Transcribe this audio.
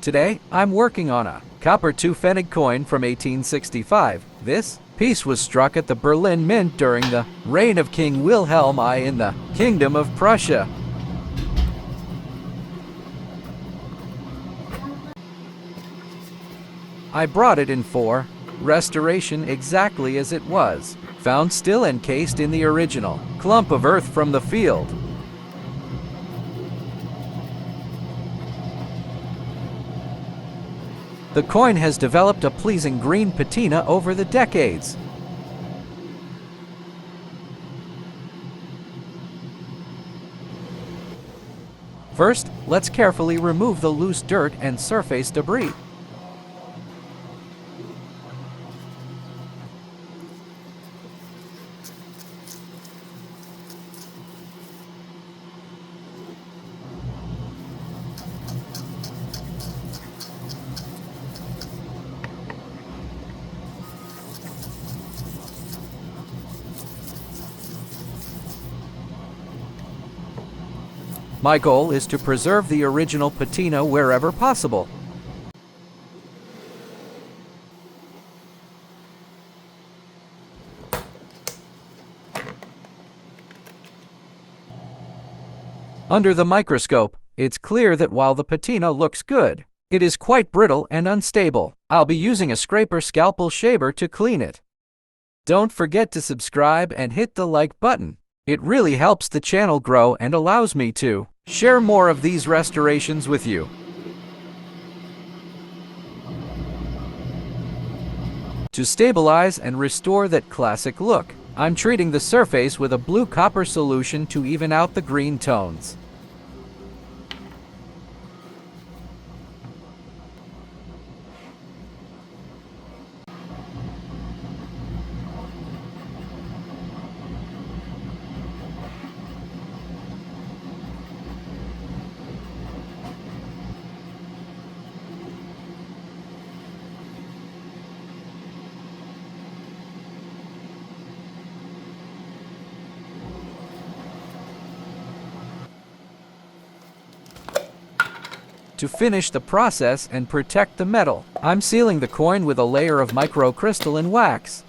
Today, I'm working on a copper 2-pfennig coin from 1865. This piece was struck at the Berlin Mint during the reign of King Wilhelm I in the Kingdom of Prussia. I brought it in for restoration exactly as it was, found still encased in the original clump of earth from the field. The coin has developed a pleasing green patina over the decades. First, let's carefully remove the loose dirt and surface debris. My goal is to preserve the original patina wherever possible. Under the microscope, it's clear that while the patina looks good, it is quite brittle and unstable. I'll be using a scraper scalpel shaver to clean it. Don't forget to subscribe and hit the like button. It really helps the channel grow and allows me to share more of these restorations with you. To stabilize and restore that classic look, I'm treating the surface with a blue copper solution to even out the green tones. To finish the process and protect the metal, I'm sealing the coin with a layer of microcrystalline wax.